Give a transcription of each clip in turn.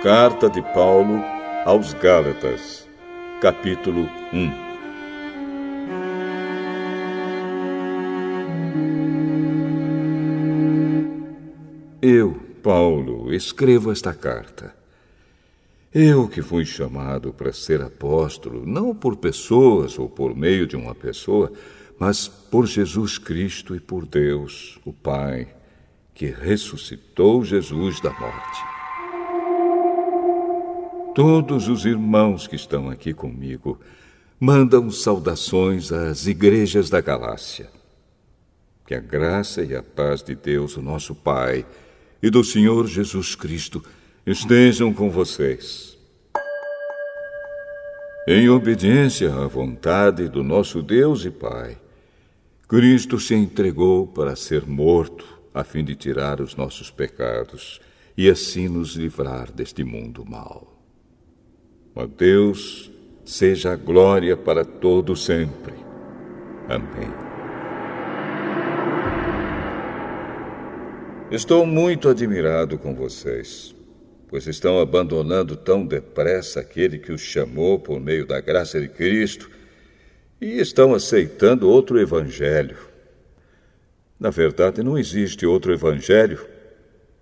Carta de Paulo aos Gálatas, capítulo 1. Eu, Paulo, escrevo esta carta. Eu que fui chamado para ser apóstolo, não por pessoas ou por meio de uma pessoa, mas por Jesus Cristo e por Deus, o Pai, que ressuscitou Jesus da morte. Todos os irmãos que estão aqui comigo mandam saudações às igrejas da Galácia. Que a graça e a paz de Deus, o nosso Pai, e do Senhor Jesus Cristo estejam com vocês. Em obediência à vontade do nosso Deus e Pai, Cristo se entregou para ser morto, a fim de tirar os nossos pecados e assim nos livrar deste mundo mau. A Deus seja a glória para todo sempre. Amém. Estou muito admirado com vocês, pois estão abandonando tão depressa aquele que os chamou por meio da graça de Cristo e estão aceitando outro evangelho. Na verdade, não existe outro evangelho,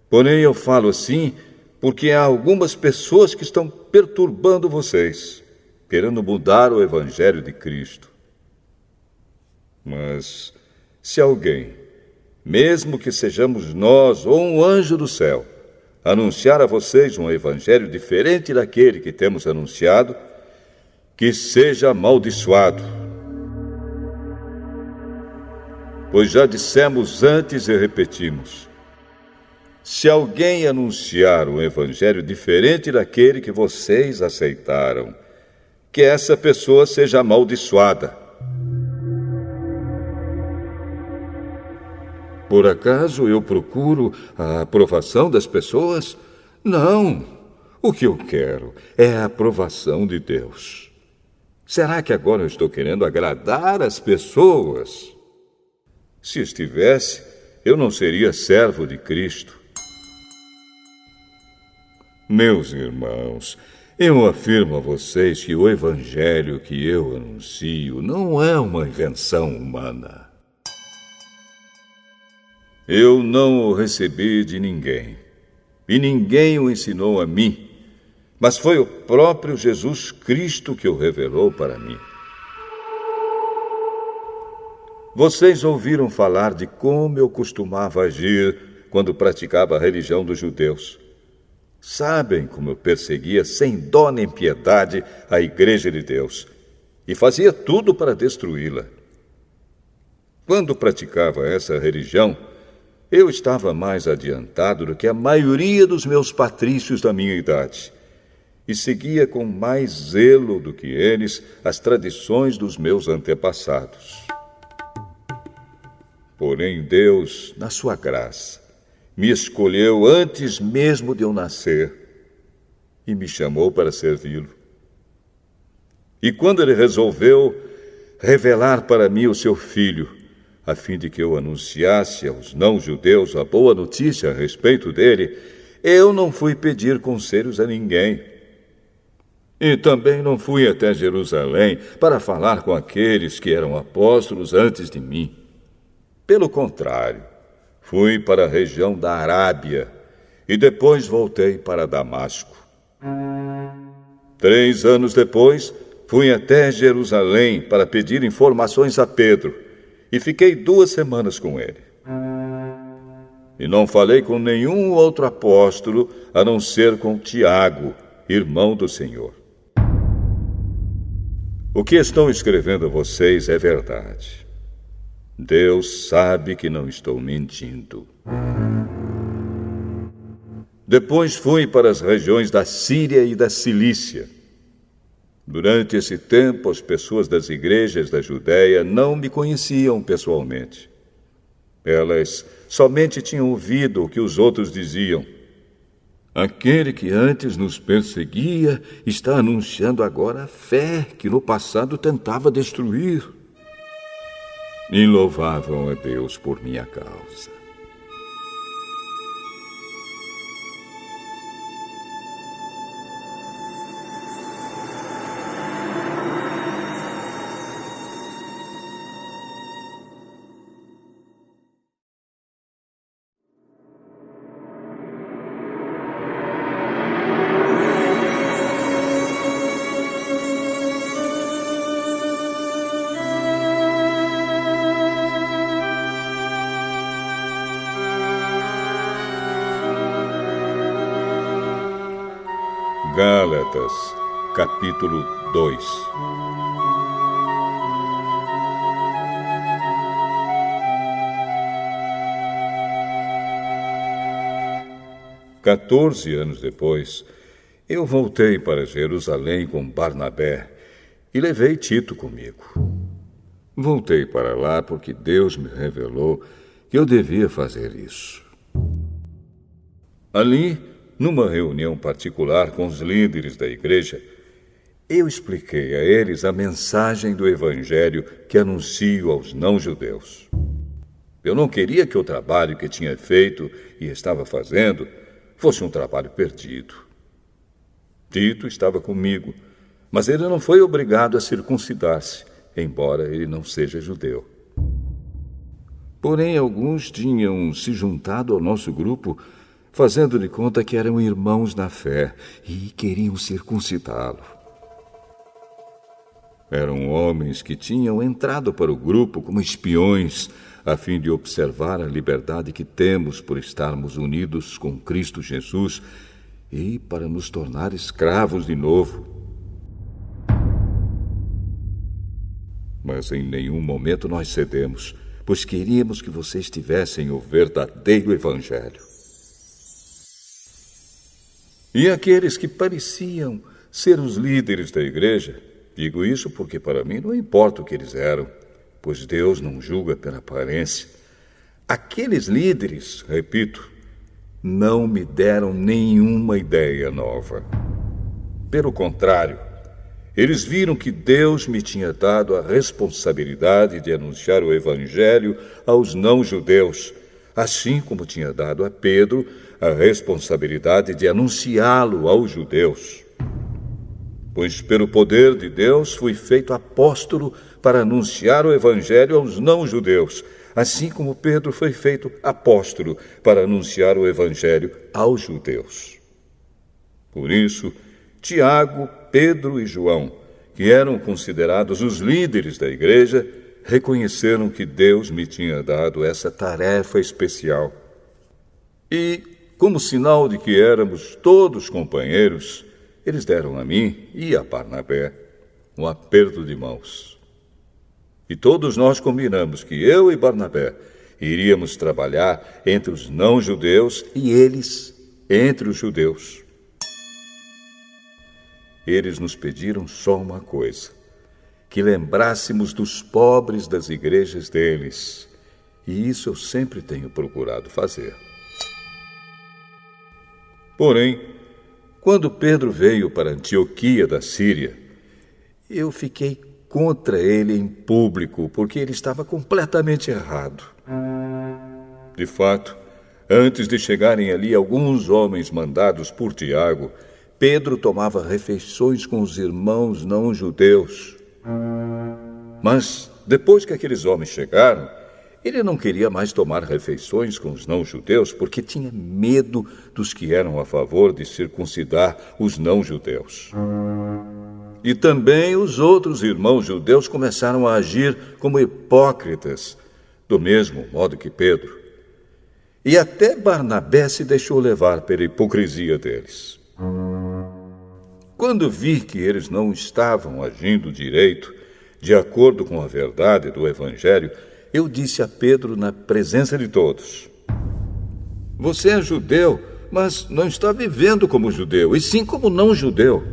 porém eu falo assim porque há algumas pessoas que estão perturbando vocês, querendo mudar o evangelho de Cristo. Mas se alguém, mesmo que sejamos nós ou um anjo do céu, anunciar a vocês um evangelho diferente daquele que temos anunciado, que seja amaldiçoado. Pois já dissemos antes e repetimos: se alguém anunciar um evangelho diferente daquele que vocês aceitaram, que essa pessoa seja amaldiçoada. Por acaso eu procuro a aprovação das pessoas? Não. O que eu quero é a aprovação de Deus. Será que agora eu estou querendo agradar as pessoas? Se estivesse, eu não seria servo de Cristo. Meus irmãos, eu afirmo a vocês que o evangelho que eu anuncio não é uma invenção humana. Eu não o recebi de ninguém, e ninguém o ensinou a mim, mas foi o próprio Jesus Cristo que o revelou para mim. Vocês ouviram falar de como eu costumava agir quando praticava a religião dos judeus. Sabem como eu perseguia sem dó nem piedade a Igreja de Deus e fazia tudo para destruí-la. Quando praticava essa religião, eu estava mais adiantado do que a maioria dos meus patrícios da minha idade e seguia com mais zelo do que eles as tradições dos meus antepassados. Porém, Deus, na sua graça, me escolheu antes mesmo de eu nascer e me chamou para servi-lo. E quando ele resolveu revelar para mim o seu Filho, a fim de que eu anunciasse aos não-judeus a boa notícia a respeito dele, eu não fui pedir conselhos a ninguém. E também não fui até Jerusalém para falar com aqueles que eram apóstolos antes de mim. Pelo contrário, fui para a região da Arábia e depois voltei para Damasco. 3 anos depois, fui até Jerusalém para pedir informações a Pedro e fiquei 2 semanas com ele. E não falei com nenhum outro apóstolo a não ser com Tiago, irmão do Senhor. O que estou escrevendo a vocês é verdade. Deus sabe que não estou mentindo. Depois fui para as regiões da Síria e da Cilícia. Durante esse tempo, as pessoas das igrejas da Judéia não me conheciam pessoalmente. Elas somente tinham ouvido o que os outros diziam. Aquele que antes nos perseguia está anunciando agora a fé que no passado tentava destruir. E louvavam a Deus por minha causa. Gálatas, capítulo 2. Quatorze anos depois, eu voltei para Jerusalém com Barnabé e levei Tito comigo. Voltei para lá porque Deus me revelou que eu devia fazer isso. Ali, numa reunião particular com os líderes da igreja, eu expliquei a eles a mensagem do Evangelho que anuncio aos não-judeus. Eu não queria que o trabalho que tinha feito e estava fazendo fosse um trabalho perdido. Tito estava comigo, mas ele não foi obrigado a circuncidar-se, embora ele não seja judeu. Porém, alguns tinham se juntado ao nosso grupo, fazendo de conta que eram irmãos na fé e queriam circuncidá-lo. Eram homens que tinham entrado para o grupo como espiões, a fim de observar a liberdade que temos por estarmos unidos com Cristo Jesus e para nos tornar escravos de novo. Mas em nenhum momento nós cedemos, pois queríamos que vocês tivessem o verdadeiro Evangelho. E aqueles que pareciam ser os líderes da igreja, digo isso porque para mim não importa o que eles eram, pois Deus não julga pela aparência. Aqueles líderes, repito, não me deram nenhuma ideia nova. Pelo contrário, eles viram que Deus me tinha dado a responsabilidade de anunciar o Evangelho aos não-judeus, assim como tinha dado a Pedro a responsabilidade de anunciá-lo aos judeus. Pois pelo poder de Deus fui feito apóstolo para anunciar o Evangelho aos não-judeus, assim como Pedro foi feito apóstolo para anunciar o Evangelho aos judeus. Por isso, Tiago, Pedro e João, que eram considerados os líderes da igreja, reconheceram que Deus me tinha dado essa tarefa especial. E, como sinal de que éramos todos companheiros, eles deram a mim e a Barnabé um aperto de mãos. E todos nós combinamos que eu e Barnabé iríamos trabalhar entre os não-judeus e eles entre os judeus. Eles nos pediram só uma coisa: que lembrássemos dos pobres das igrejas deles. E isso eu sempre tenho procurado fazer. Porém, quando Pedro veio para Antioquia da Síria, eu fiquei contra ele em público, porque ele estava completamente errado. De fato, antes de chegarem ali alguns homens mandados por Tiago, Pedro tomava refeições com os irmãos não-judeus. Mas, depois que aqueles homens chegaram, ele não queria mais tomar refeições com os não-judeus porque tinha medo dos que eram a favor de circuncidar os não-judeus. E também os outros irmãos judeus começaram a agir como hipócritas, do mesmo modo que Pedro. E até Barnabé se deixou levar pela hipocrisia deles. Quando vi que eles não estavam agindo direito, de acordo com a verdade do Evangelho, eu disse a Pedro na presença de todos: você é judeu, mas não está vivendo como judeu, e sim como não-judeu.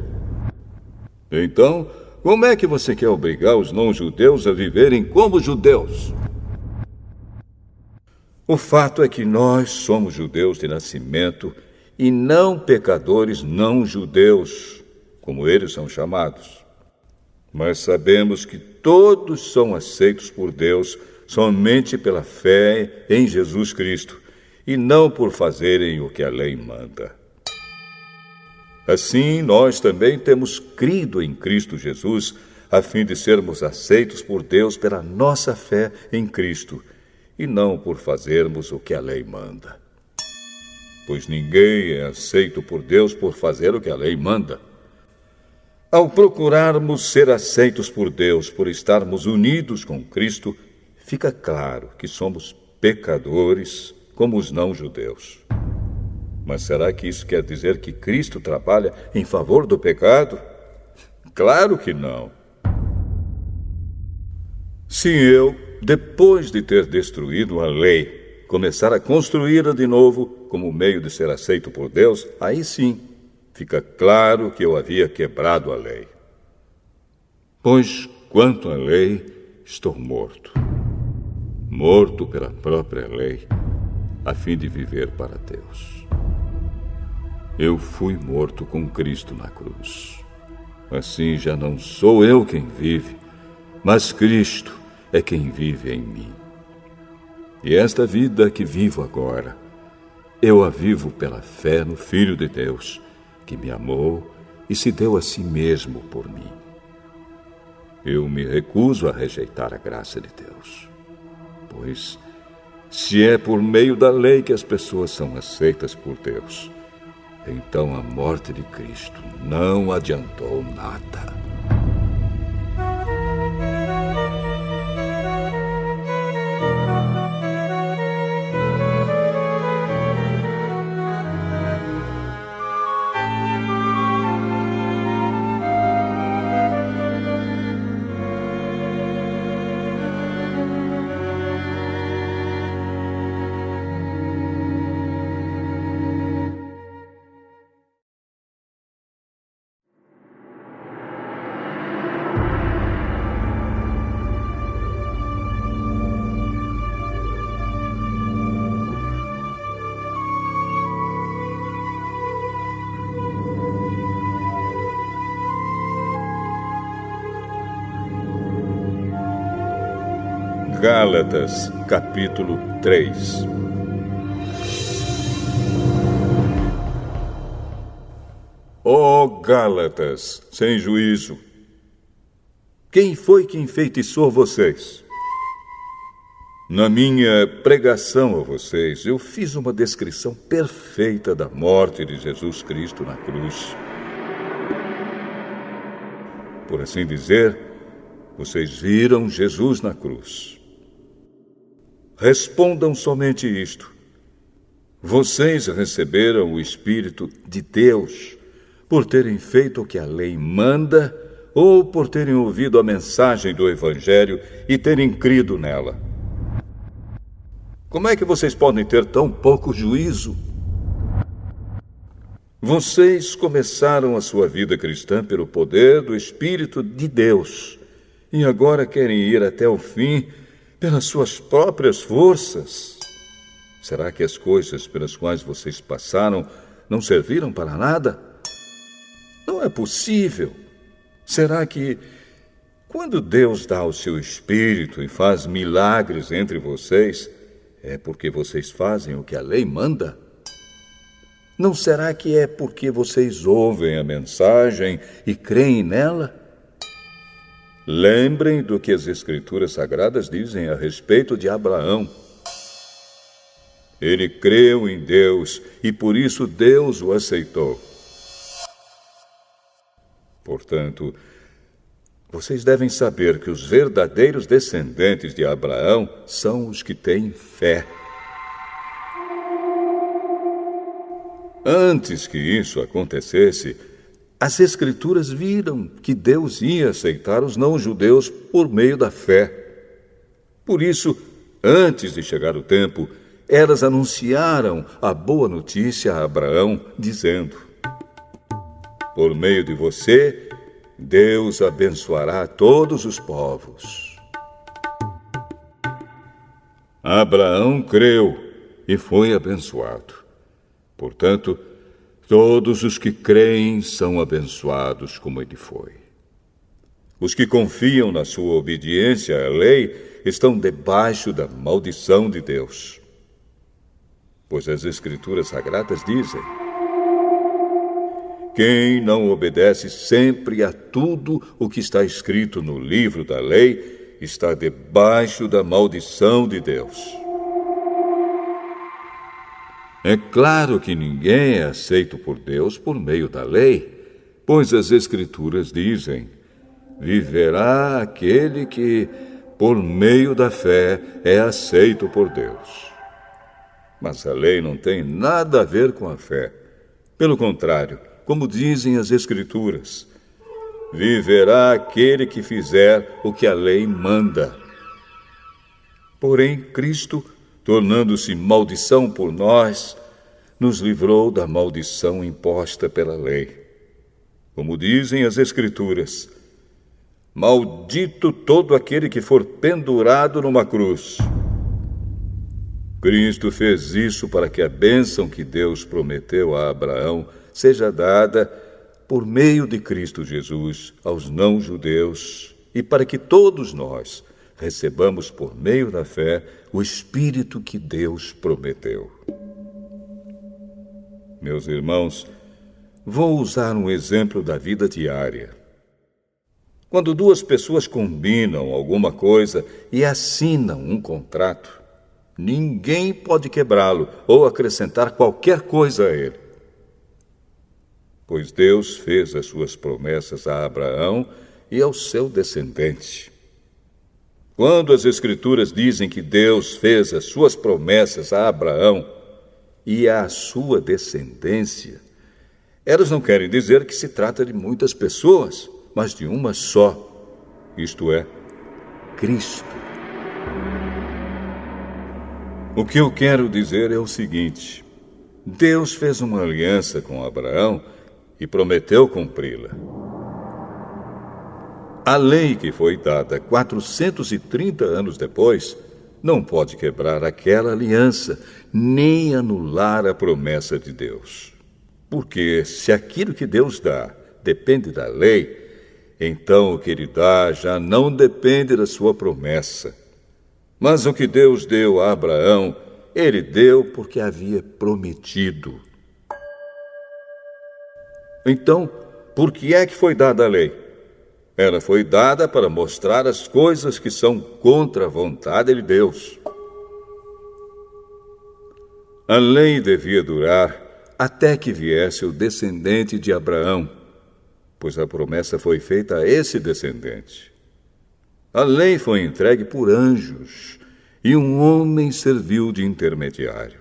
Então, como é que você quer obrigar os não-judeus a viverem como judeus? O fato é que nós somos judeus de nascimento e não pecadores não-judeus, como eles são chamados. Mas sabemos que todos são aceitos por Deus somente pela fé em Jesus Cristo, e não por fazerem o que a lei manda. Assim, nós também temos crido em Cristo Jesus, a fim de sermos aceitos por Deus pela nossa fé em Cristo, e não por fazermos o que a lei manda. Pois ninguém é aceito por Deus por fazer o que a lei manda. Ao procurarmos ser aceitos por Deus por estarmos unidos com Cristo, fica claro que somos pecadores como os não-judeus. Mas será que isso quer dizer que Cristo trabalha em favor do pecado? Claro que não. Se eu, depois de ter destruído a lei, começar a construí-la de novo como meio de ser aceito por Deus, aí sim fica claro que eu havia quebrado a lei. Pois, quanto à lei, estou morto. Morto pela própria lei, a fim de viver para Deus. Eu fui morto com Cristo na cruz. Assim já não sou eu quem vive, mas Cristo é quem vive em mim. E esta vida que vivo agora, eu a vivo pela fé no Filho de Deus, que me amou e se deu a si mesmo por mim. Eu me recuso a rejeitar a graça de Deus, pois se é por meio da lei que as pessoas são aceitas por Deus, então a morte de Cristo não adiantou nada. Gálatas, capítulo 3. Ó Gálatas, sem juízo! Quem foi que enfeitiçou vocês? Na minha pregação a vocês, eu fiz uma descrição perfeita da morte de Jesus Cristo na cruz. Por assim dizer, vocês viram Jesus na cruz. Respondam somente isto: vocês receberam o Espírito de Deus por terem feito o que a lei manda ou por terem ouvido a mensagem do Evangelho e terem crido nela? Como é que vocês podem ter tão pouco juízo? Vocês começaram a sua vida cristã pelo poder do Espírito de Deus e agora querem ir até o fim pelas suas próprias forças. Será que as coisas pelas quais vocês passaram não serviram para nada? Não é possível. Será que, quando Deus dá o seu Espírito e faz milagres entre vocês, é porque vocês fazem o que a lei manda? Não será que é porque vocês ouvem a mensagem e creem nela? Lembrem do que as Escrituras Sagradas dizem a respeito de Abraão. Ele creu em Deus e por isso Deus o aceitou. Portanto, vocês devem saber que os verdadeiros descendentes de Abraão são os que têm fé. Antes que isso acontecesse, as Escrituras viram que Deus ia aceitar os não-judeus por meio da fé. Por isso, antes de chegar o tempo, elas anunciaram a boa notícia a Abraão, dizendo: por meio de você, Deus abençoará todos os povos. Abraão creu e foi abençoado. Portanto, todos os que creem são abençoados como ele foi. Os que confiam na sua obediência à lei estão debaixo da maldição de Deus. Pois as Escrituras Sagradas dizem: quem não obedece sempre a tudo o que está escrito no livro da lei está debaixo da maldição de Deus. É claro que ninguém é aceito por Deus por meio da lei, pois as Escrituras dizem: viverá aquele que, por meio da fé, é aceito por Deus. Mas a lei não tem nada a ver com a fé. Pelo contrário, como dizem as Escrituras, viverá aquele que fizer o que a lei manda. Porém, Cristo, tornando-se maldição por nós, nos livrou da maldição imposta pela lei. Como dizem as Escrituras, maldito todo aquele que for pendurado numa cruz. Cristo fez isso para que a bênção que Deus prometeu a Abraão seja dada por meio de Cristo Jesus aos não-judeus e para que todos nós recebamos por meio da fé o Espírito que Deus prometeu. Meus irmãos, vou usar um exemplo da vida diária. Quando duas pessoas combinam alguma coisa e assinam um contrato, ninguém pode quebrá-lo ou acrescentar qualquer coisa a ele. Pois Deus fez as suas promessas a Abraão e ao seu descendente. Quando as Escrituras dizem que Deus fez as suas promessas a Abraão e à sua descendência, elas não querem dizer que se trata de muitas pessoas, mas de uma só, isto é, Cristo. O que eu quero dizer é o seguinte: Deus fez uma aliança com Abraão e prometeu cumpri-la. A lei que foi dada 430 anos depois não pode quebrar aquela aliança, nem anular a promessa de Deus. Porque se aquilo que Deus dá depende da lei, então o que Ele dá já não depende da sua promessa. Mas o que Deus deu a Abraão, Ele deu porque havia prometido. Então, por que é que foi dada a lei? Ela foi dada para mostrar as coisas que são contra a vontade de Deus. A lei devia durar até que viesse o descendente de Abraão, pois a promessa foi feita a esse descendente. A lei foi entregue por anjos e um homem serviu de intermediário.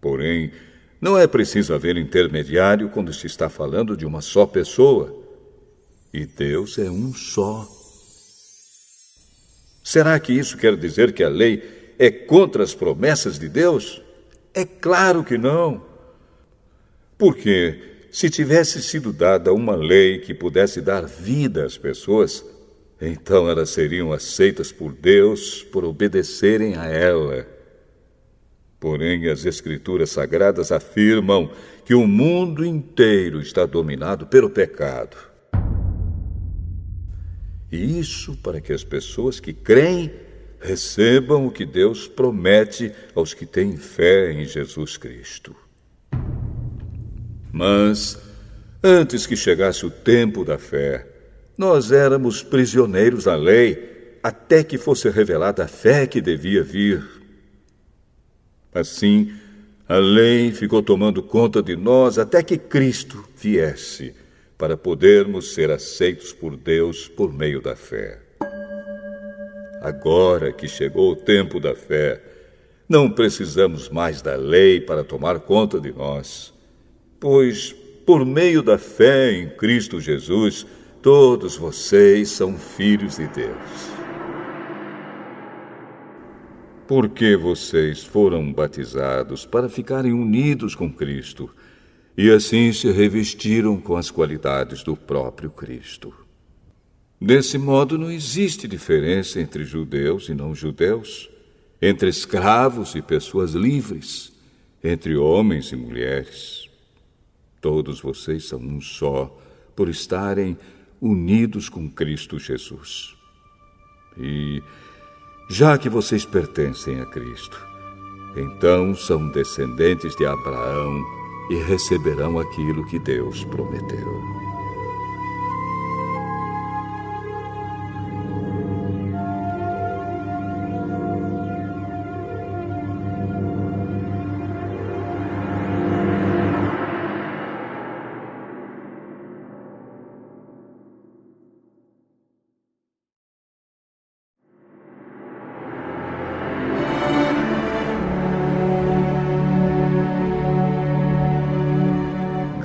Porém, não é preciso haver intermediário quando se está falando de uma só pessoa. E Deus é um só. Será que isso quer dizer que a lei é contra as promessas de Deus? É claro que não. Porque se tivesse sido dada uma lei que pudesse dar vida às pessoas, então elas seriam aceitas por Deus por obedecerem a ela. Porém, as Escrituras Sagradas afirmam que o mundo inteiro está dominado pelo pecado. E isso para que as pessoas que creem recebam o que Deus promete aos que têm fé em Jesus Cristo. Mas, antes que chegasse o tempo da fé, nós éramos prisioneiros da lei até que fosse revelada a fé que devia vir. Assim, a lei ficou tomando conta de nós até que Cristo viesse, para podermos ser aceitos por Deus por meio da fé. Agora que chegou o tempo da fé, não precisamos mais da lei para tomar conta de nós, pois, por meio da fé em Cristo Jesus, todos vocês são filhos de Deus. Porque vocês foram batizados para ficarem unidos com Cristo, e assim se revestiram com as qualidades do próprio Cristo. Desse modo, não existe diferença entre judeus e não-judeus, entre escravos e pessoas livres, entre homens e mulheres. Todos vocês são um só, por estarem unidos com Cristo Jesus. E, já que vocês pertencem a Cristo, então são descendentes de Abraão e receberão aquilo que Deus prometeu.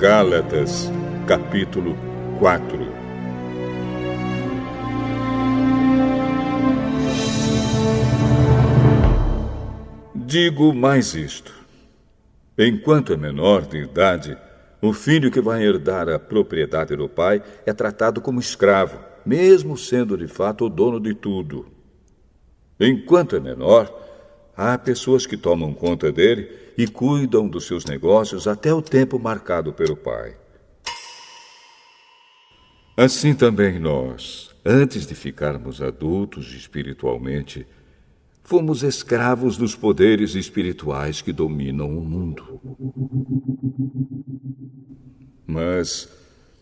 Gálatas, capítulo 4. Digo mais isto: enquanto é menor de idade, o filho que vai herdar a propriedade do pai é tratado como escravo, mesmo sendo de fato o dono de tudo. Enquanto é menor, há pessoas que tomam conta dele e cuidam dos seus negócios até o tempo marcado pelo pai. Assim também nós, antes de ficarmos adultos espiritualmente, fomos escravos dos poderes espirituais que dominam o mundo. Mas,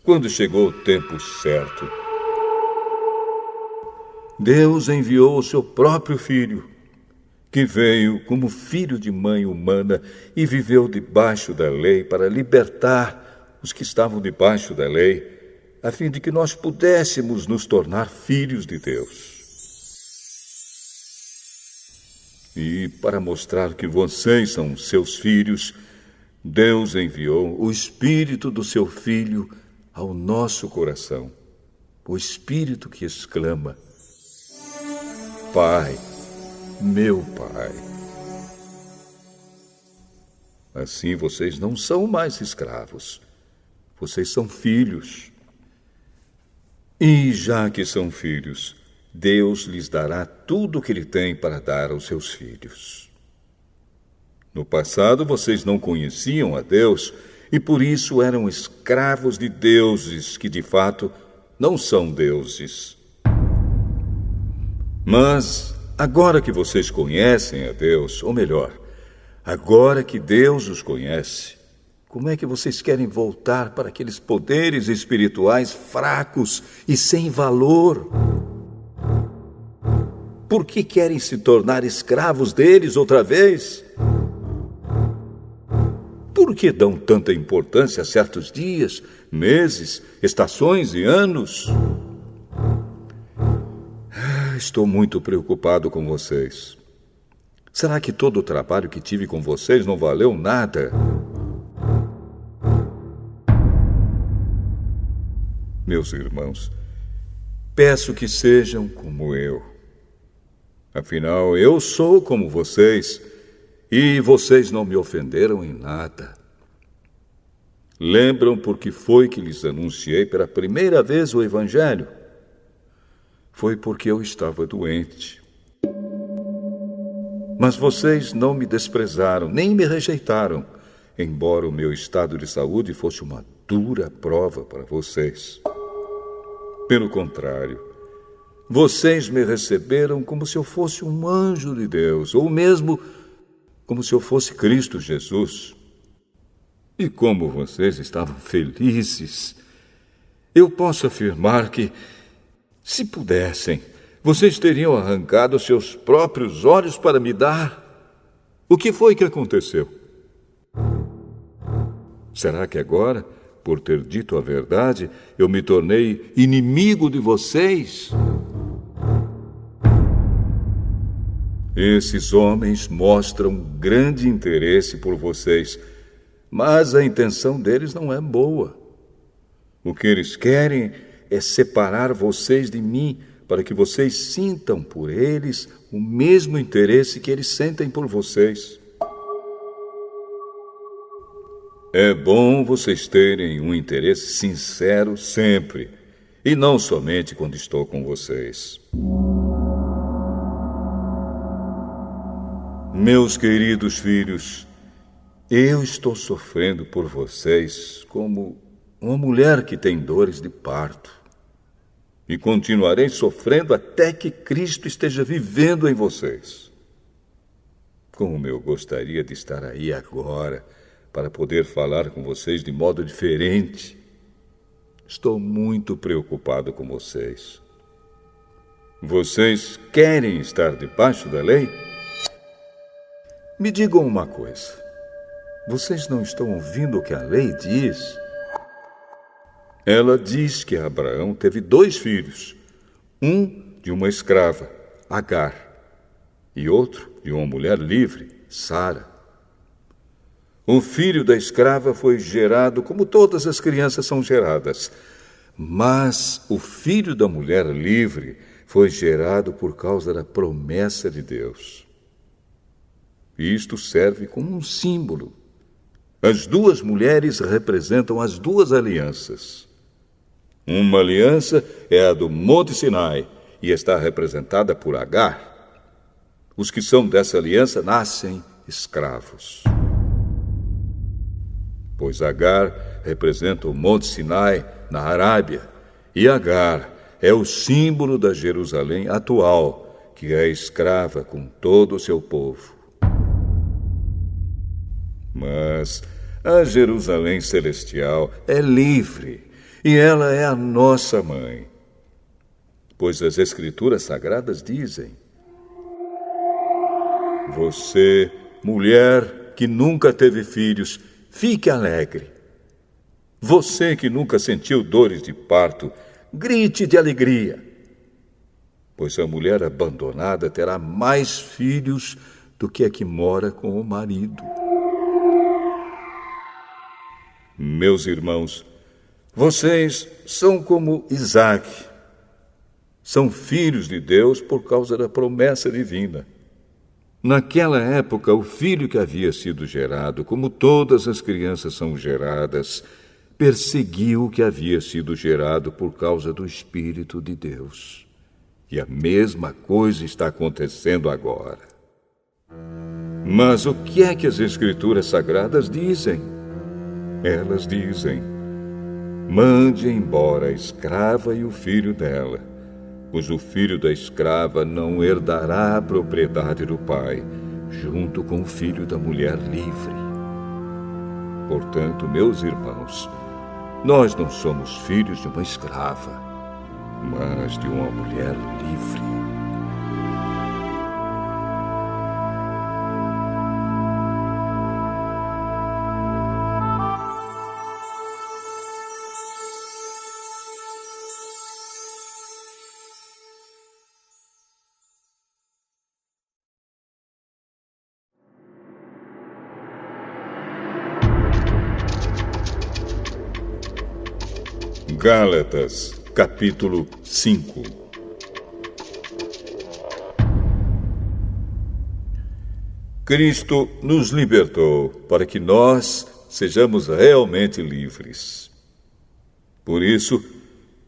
quando chegou o tempo certo, Deus enviou o seu próprio Filho, que veio como filho de mãe humana e viveu debaixo da lei para libertar os que estavam debaixo da lei, a fim de que nós pudéssemos nos tornar filhos de Deus. E para mostrar que vocês são seus filhos, Deus enviou o Espírito do seu Filho ao nosso coração, o Espírito que exclama: Pai, meu Pai. Assim vocês não são mais escravos, vocês são filhos. E já que são filhos, Deus lhes dará tudo o que Ele tem para dar aos seus filhos. No passado, vocês não conheciam a Deus e por isso eram escravos de deuses que, de fato, não são deuses. Mas, agora que vocês conhecem a Deus, ou melhor, agora que Deus os conhece, como é que vocês querem voltar para aqueles poderes espirituais fracos e sem valor? Por que querem se tornar escravos deles outra vez? Por que dão tanta importância a certos dias, meses, estações e anos? Estou muito preocupado com vocês. Será que todo o trabalho que tive com vocês não valeu nada? Meus irmãos, peço que sejam como eu. Afinal, eu sou como vocês, e vocês não me ofenderam em nada. Lembram por que foi que lhes anunciei pela primeira vez o Evangelho? Foi porque eu estava doente. Mas vocês não me desprezaram, nem me rejeitaram, embora o meu estado de saúde fosse uma dura prova para vocês. Pelo contrário, vocês me receberam como se eu fosse um anjo de Deus, ou mesmo como se eu fosse Cristo Jesus. E como vocês estavam felizes, eu posso afirmar que, se pudessem, vocês teriam arrancado seus próprios olhos para me dar. O que foi que aconteceu? Será que agora, por ter dito a verdade, eu me tornei inimigo de vocês? Esses homens mostram grande interesse por vocês, mas a intenção deles não é boa. O que eles querem é separar vocês de mim, para que vocês sintam por eles o mesmo interesse que eles sentem por vocês. É bom vocês terem um interesse sincero sempre, e não somente quando estou com vocês. Meus queridos filhos, eu estou sofrendo por vocês como uma mulher que tem dores de parto. E continuarei sofrendo até que Cristo esteja vivendo em vocês. Como eu gostaria de estar aí agora, para poder falar com vocês de modo diferente. Estou muito preocupado com vocês. Vocês querem estar debaixo da lei? Me digam uma coisa. Vocês não estão ouvindo o que a lei diz? Ela diz que Abraão teve 2 filhos. Um de uma escrava, Agar, e outro de uma mulher livre, Sara. Um filho da escrava foi gerado como todas as crianças são geradas. Mas o filho da mulher livre foi gerado por causa da promessa de Deus. Isto serve como um símbolo. As duas mulheres representam as duas alianças. Uma aliança é a do Monte Sinai e está representada por Agar. Os que são dessa aliança nascem escravos. Pois Agar representa o Monte Sinai na Arábia, e Agar é o símbolo da Jerusalém atual, que é escrava com todo o seu povo. Mas a Jerusalém celestial é livre, e ela é a nossa mãe. Pois as Escrituras Sagradas dizem: você, mulher que nunca teve filhos, fique alegre. Você que nunca sentiu dores de parto, grite de alegria. Pois a mulher abandonada terá mais filhos do que a que mora com o marido. Meus irmãos, vocês são como Isaque. São filhos de Deus por causa da promessa divina. Naquela época, o filho que havia sido gerado, como todas as crianças são geradas, perseguiu o que havia sido gerado por causa do Espírito de Deus. E a mesma coisa está acontecendo agora. Mas o que é que as Escrituras Sagradas dizem? Elas dizem: mande embora a escrava e o filho dela, pois o filho da escrava não herdará a propriedade do pai, junto com o filho da mulher livre. Portanto, meus irmãos, nós não somos filhos de uma escrava, mas de uma mulher livre. Gálatas, capítulo 5. Cristo nos libertou para que nós sejamos realmente livres. Por isso,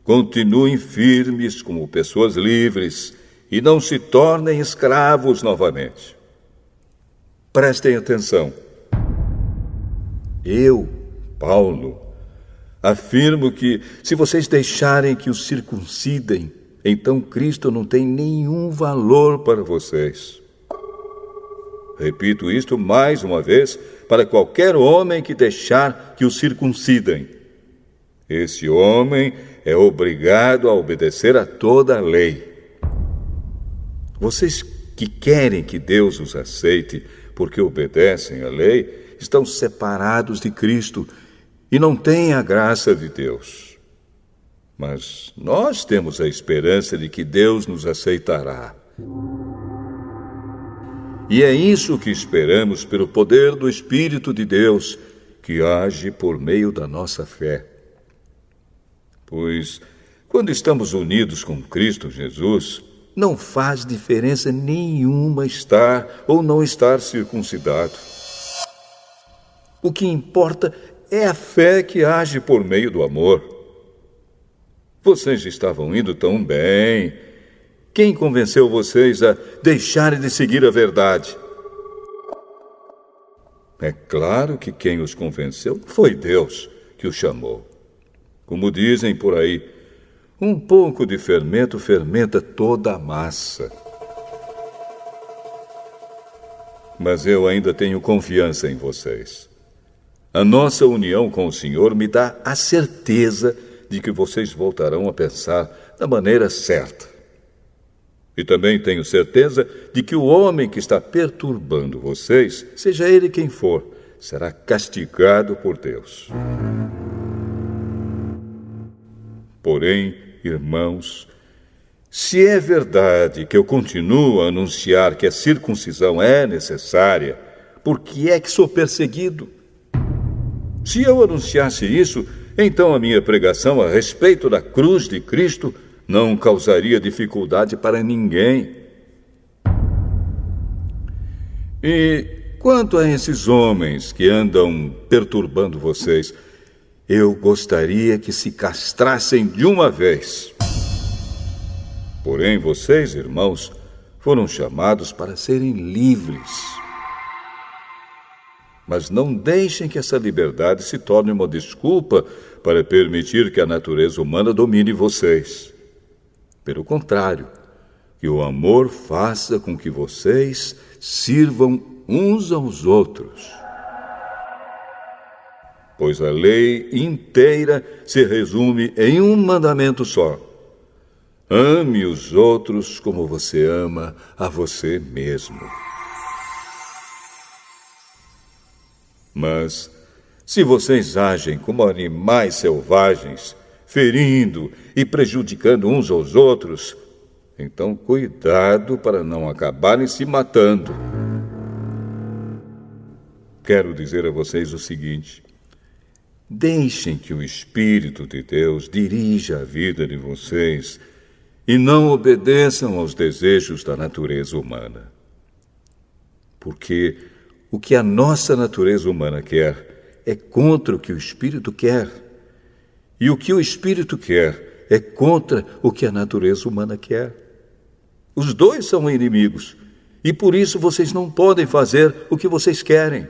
continuem firmes como pessoas livres e não se tornem escravos novamente. Prestem atenção. Eu, Paulo, afirmo que, se vocês deixarem que os circuncidem, então Cristo não tem nenhum valor para vocês. Repito isto mais uma vez para qualquer homem que deixar que o circuncidem. Esse homem é obrigado a obedecer a toda a lei. Vocês que querem que Deus os aceite porque obedecem à lei, estão separados de Cristo e não têm a graça de Deus. Mas nós temos a esperança de que Deus nos aceitará. E é isso que esperamos pelo poder do Espírito de Deus, que age por meio da nossa fé. Pois, quando estamos unidos com Cristo Jesus, não faz diferença nenhuma estar ou não estar circuncidado. O que importa é a fé que age por meio do amor. Vocês estavam indo tão bem. Quem convenceu vocês a deixarem de seguir a verdade? É claro que quem os convenceu foi Deus que os chamou. Como dizem por aí, um pouco de fermento fermenta toda a massa. Mas eu ainda tenho confiança em vocês. A nossa união com o Senhor me dá a certeza de que vocês voltarão a pensar da maneira certa. E também tenho certeza de que o homem que está perturbando vocês, seja ele quem for, será castigado por Deus. Porém, irmãos, se é verdade que eu continuo a anunciar que a circuncisão é necessária, por que é que sou perseguido? Se eu anunciasse isso, então a minha pregação a respeito da cruz de Cristo não causaria dificuldade para ninguém. E quanto a esses homens que andam perturbando vocês, eu gostaria que se castrassem de uma vez. Porém, vocês, irmãos, foram chamados para serem livres. Mas não deixem que essa liberdade se torne uma desculpa para permitir que a natureza humana domine vocês. Pelo contrário, que o amor faça com que vocês sirvam uns aos outros. Pois a lei inteira se resume em um mandamento só: ame os outros como você ama a você mesmo. Mas, se vocês agem como animais selvagens, ferindo e prejudicando uns aos outros, então cuidado para não acabarem se matando. Quero dizer a vocês o seguinte: deixem que o Espírito de Deus dirija a vida de vocês e não obedeçam aos desejos da natureza humana. Porque o que a nossa natureza humana quer é contra o que o Espírito quer. E o que o Espírito quer é contra o que a natureza humana quer. Os dois são inimigos, e por isso vocês não podem fazer o que vocês querem.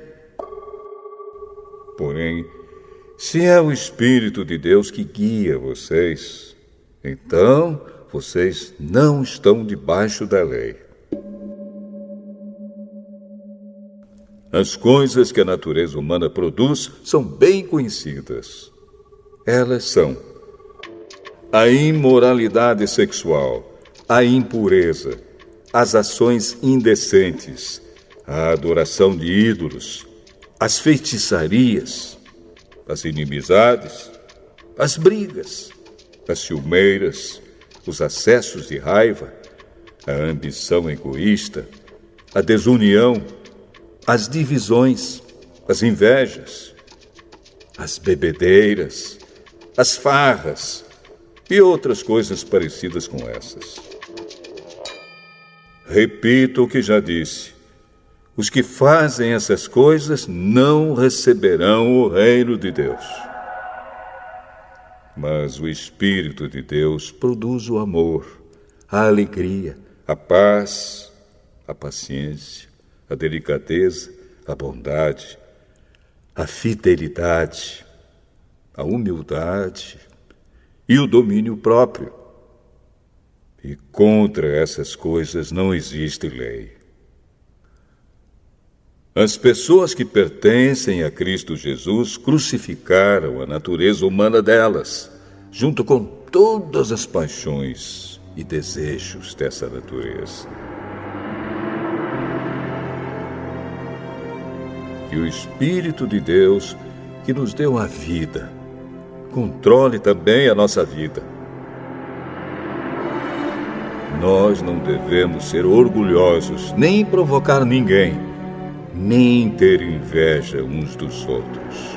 Porém, se é o Espírito de Deus que guia vocês, então vocês não estão debaixo da lei. As coisas que a natureza humana produz são bem conhecidas. Elas são a imoralidade sexual, a impureza, as ações indecentes, a adoração de ídolos, as feitiçarias, as inimizades, as brigas, as ciumeiras, os acessos de raiva, a ambição egoísta, a desunião, as divisões, as invejas, as bebedeiras, as farras e outras coisas parecidas com essas. Repito o que já disse: os que fazem essas coisas não receberão o reino de Deus. Mas o Espírito de Deus produz o amor, a alegria, a paz, a paciência, a delicadeza, a bondade, a fidelidade, a humildade e o domínio próprio. E contra essas coisas não existe lei. As pessoas que pertencem a Cristo Jesus crucificaram a natureza humana delas, junto com todas as paixões e desejos dessa natureza. Que o Espírito de Deus, que nos deu a vida, controle também a nossa vida. Nós não devemos ser orgulhosos, nem provocar ninguém, nem ter inveja uns dos outros.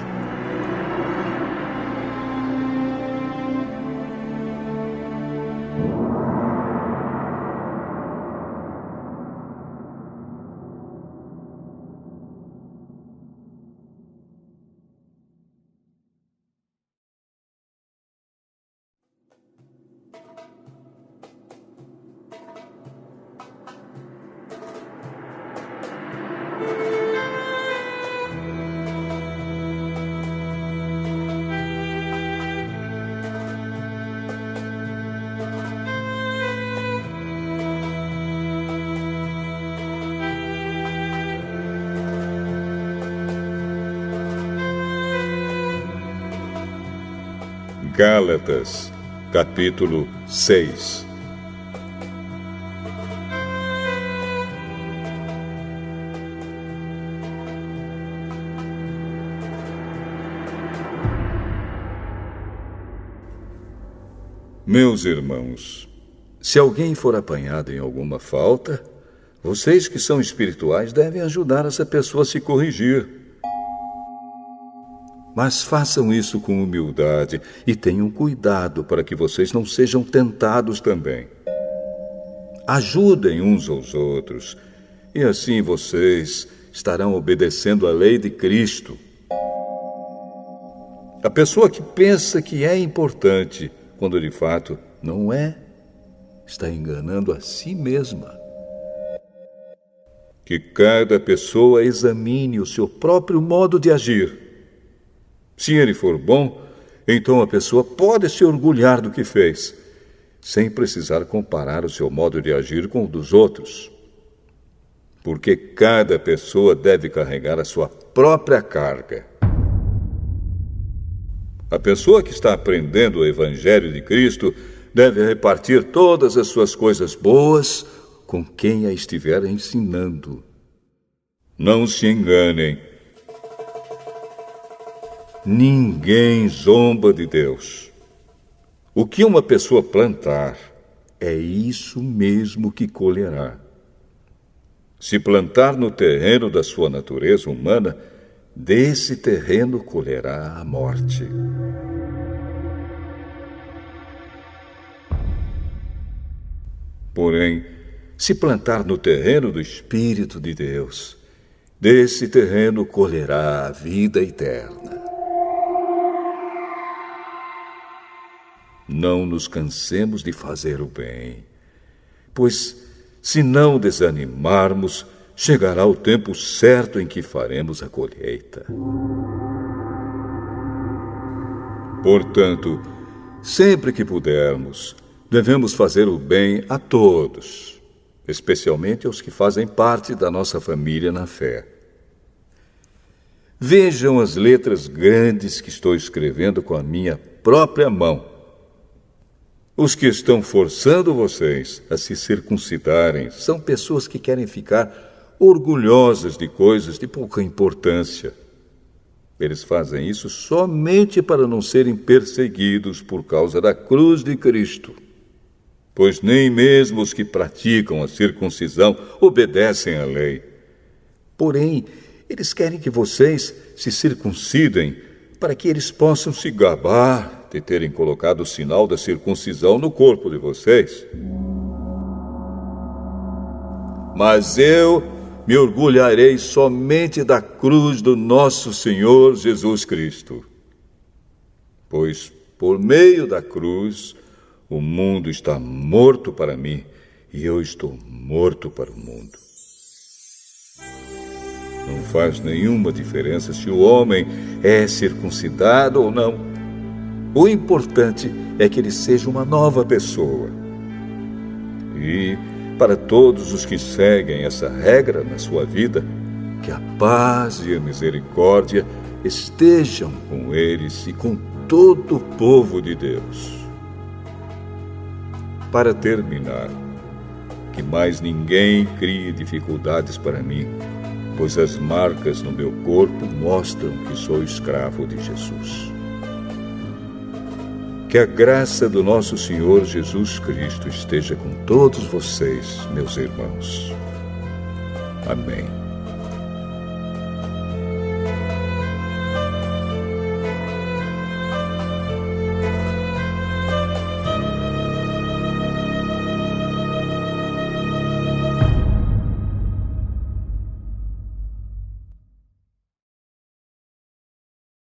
Gálatas, capítulo 6. Meus irmãos, se alguém for apanhado em alguma falta, vocês que são espirituais devem ajudar essa pessoa a se corrigir. Mas façam isso com humildade e tenham cuidado para que vocês não sejam tentados também. Ajudem uns aos outros, e assim vocês estarão obedecendo à lei de Cristo. A pessoa que pensa que é importante, quando de fato não é, está enganando a si mesma. Que cada pessoa examine o seu próprio modo de agir. Se ele for bom, então a pessoa pode se orgulhar do que fez, sem precisar comparar o seu modo de agir com o dos outros. Porque cada pessoa deve carregar a sua própria carga. A pessoa que está aprendendo o Evangelho de Cristo deve repartir todas as suas coisas boas com quem a estiver ensinando. Não se enganem. Ninguém zomba de Deus. O que uma pessoa plantar, é isso mesmo que colherá. Se plantar no terreno da sua natureza humana, desse terreno colherá a morte. Porém, se plantar no terreno do Espírito de Deus, desse terreno colherá a vida eterna. Não nos cansemos de fazer o bem, pois, se não desanimarmos, chegará o tempo certo em que faremos a colheita. Portanto, sempre que pudermos, devemos fazer o bem a todos, especialmente aos que fazem parte da nossa família na fé. Vejam as letras grandes que estou escrevendo com a minha própria mão. Os que estão forçando vocês a se circuncidarem são pessoas que querem ficar orgulhosas de coisas de pouca importância. Eles fazem isso somente para não serem perseguidos por causa da cruz de Cristo. Pois nem mesmo os que praticam a circuncisão obedecem à lei. Porém, eles querem que vocês se circuncidem para que eles possam se gabar de terem colocado o sinal da circuncisão no corpo de vocês. Mas eu me orgulharei somente da cruz do nosso Senhor Jesus Cristo. Pois, por meio da cruz, o mundo está morto para mim e eu estou morto para o mundo. Não faz nenhuma diferença se o homem é circuncidado ou não. O importante é que ele seja uma nova pessoa. E, para todos os que seguem essa regra na sua vida, que a paz e a misericórdia estejam com eles e com todo o povo de Deus. Para terminar, que mais ninguém crie dificuldades para mim, pois as marcas no meu corpo mostram que sou escravo de Jesus. Que a graça do nosso Senhor Jesus Cristo esteja com todos vocês, meus irmãos. Amém.